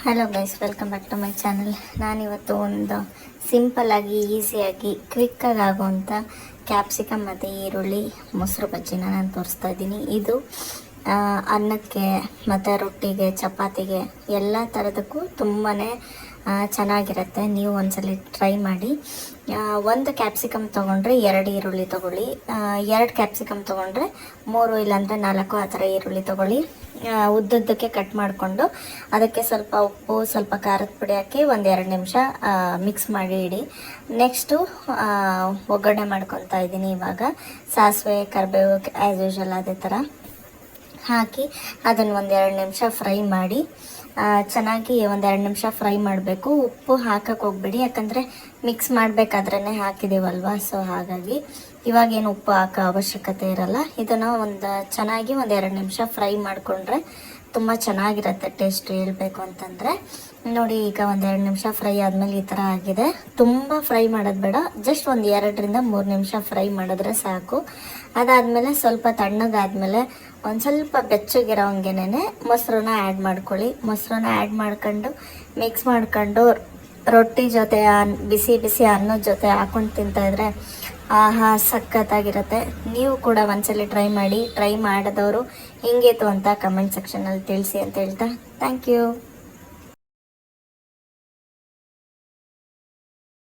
Hello guys, welcome back to my channel. ನಾನಿವತ್ತು ಒಂದು ಸಿಂಪಲ್ಲಾಗಿ ಈಸಿಯಾಗಿ ಕ್ವಿಕ್ಕಾಗಿ ಆಗುವಂಥ ಕ್ಯಾಪ್ಸಿಕಮ್ ಮತ್ತು ಈರುಳ್ಳಿ ಮೊಸರು ಬಜ್ಜಿನ ನಾನು ತೋರಿಸ್ತಾ ಇದ್ದೀನಿ. ಇದು ಅನ್ನಕ್ಕೆ ಮತ್ತು ರೊಟ್ಟಿಗೆ, ಚಪಾತಿಗೆ ಎಲ್ಲ ಥರದಕ್ಕೂ ತುಂಬಾ ಚೆನ್ನಾಗಿರುತ್ತೆ. ನೀವು ಒಂದ್ಸಲ ಟ್ರೈ ಮಾಡಿ. ಒಂದು ಕ್ಯಾಪ್ಸಿಕಮ್ ತೊಗೊಂಡ್ರೆ 2 ಈರುಳ್ಳಿ ತೊಗೊಳ್ಳಿ. 2 ಕ್ಯಾಪ್ಸಿಕಮ್ ತೊಗೊಂಡ್ರೆ 3 ಇಲ್ಲಾಂದರೆ 4 ಆ ಥರ ಈರುಳ್ಳಿ ತೊಗೊಳ್ಳಿ. ಉದ್ದುದ್ದಕ್ಕೆ ಕಟ್ ಮಾಡಿಕೊಂಡು ಅದಕ್ಕೆ ಸ್ವಲ್ಪ ಉಪ್ಪು, ಸ್ವಲ್ಪ ಖಾರದ ಪುಡಿ ಹಾಕಿ 1-2 ನಿಮಿಷ ಮಿಕ್ಸ್ ಮಾಡಿ ಇಡಿ. ನೆಕ್ಸ್ಟು ಒಗ್ಗರಣೆ ಮಾಡ್ಕೊತಾ ಇದ್ದೀನಿ. ಇವಾಗ ಸಾಸಿವೆ, ಕರಿಬೇವು ಆ್ಯಸ್ ಯೂಶುವಲ್ ಅದೇ ಥರ ಹಾಕಿ ಅದನ್ನು 1-2 ನಿಮಿಷ ಫ್ರೈ ಮಾಡಿ. ಚೆನ್ನಾಗಿ 1-2 ನಿಮಿಷ ಫ್ರೈ ಮಾಡಬೇಕು. ಉಪ್ಪು ಹಾಕಕ್ಕೆ ಹೋಗ್ಬೇಡಿ, ಯಾಕಂದರೆ ಮಿಕ್ಸ್ ಮಾಡಬೇಕಾದ್ರೇ ಹಾಕಿದ್ದೀವಲ್ವ. ಸೊ ಹಾಗಾಗಿ ಇವಾಗೇನು ಉಪ್ಪು ಹಾಕೋ ಅವಶ್ಯಕತೆ ಇರಲ್ಲ. ಇದನ್ನು ಚೆನ್ನಾಗಿ 1-2 ನಿಮಿಷ ಫ್ರೈ ಮಾಡಿಕೊಂಡ್ರೆ ತುಂಬ ಚೆನ್ನಾಗಿರುತ್ತೆ ಟೇಸ್ಟ್. ಹೇಳಬೇಕು ಅಂತಂದರೆ ನೋಡಿ, ಈಗ 1-2 ನಿಮಿಷ ಫ್ರೈ ಆದಮೇಲೆ ಈ ಥರ ಆಗಿದೆ. ತುಂಬ ಫ್ರೈ ಮಾಡೋದು ಬೇಡ, ಜಸ್ಟ್ 2-3 ನಿಮಿಷ ಫ್ರೈ ಮಾಡಿದ್ರೆ ಸಾಕು. ಅದಾದಮೇಲೆ ಸ್ವಲ್ಪ ತಣ್ಣಗಾದ್ಮೇಲೆ ಒಂದು ಸ್ವಲ್ಪ ಬೆಚ್ಚಗಿರೋ ಹಂಗೆನೇ ಮೊಸರನ್ನ ಆ್ಯಡ್ ಮಾಡ್ಕೊಳ್ಳಿ. ಮೊಸರನ್ನ ಆ್ಯಡ್ ಮಾಡ್ಕೊಂಡು ಮಿಕ್ಸ್ ಮಾಡ್ಕೊಂಡು ರೊಟ್ಟಿ ಜೊತೆ ಬಿಸಿ ಬಿಸಿ ಅನ್ನದ ಜೊತೆ ಹಾಕೊಂಡು ತಿಂತಾಯಿದ್ರೆ ಆಹಾ ಸಖತ್ತಾಗಿರುತ್ತೆ. ನೀವು ಕೂಡ ಒಂದ್ಸಲ ಟ್ರೈ ಮಾಡಿ. ಟ್ರೈ ಮಾಡಿದವರು ಹೆಂಗಿತ್ತು ಅಂತ ಕಮೆಂಟ್ ಸೆಕ್ಷನಲ್ಲಿ ತಿಳಿಸಿ ಅಂತ ಹೇಳ್ತಾ ಥ್ಯಾಂಕ್ ಯು.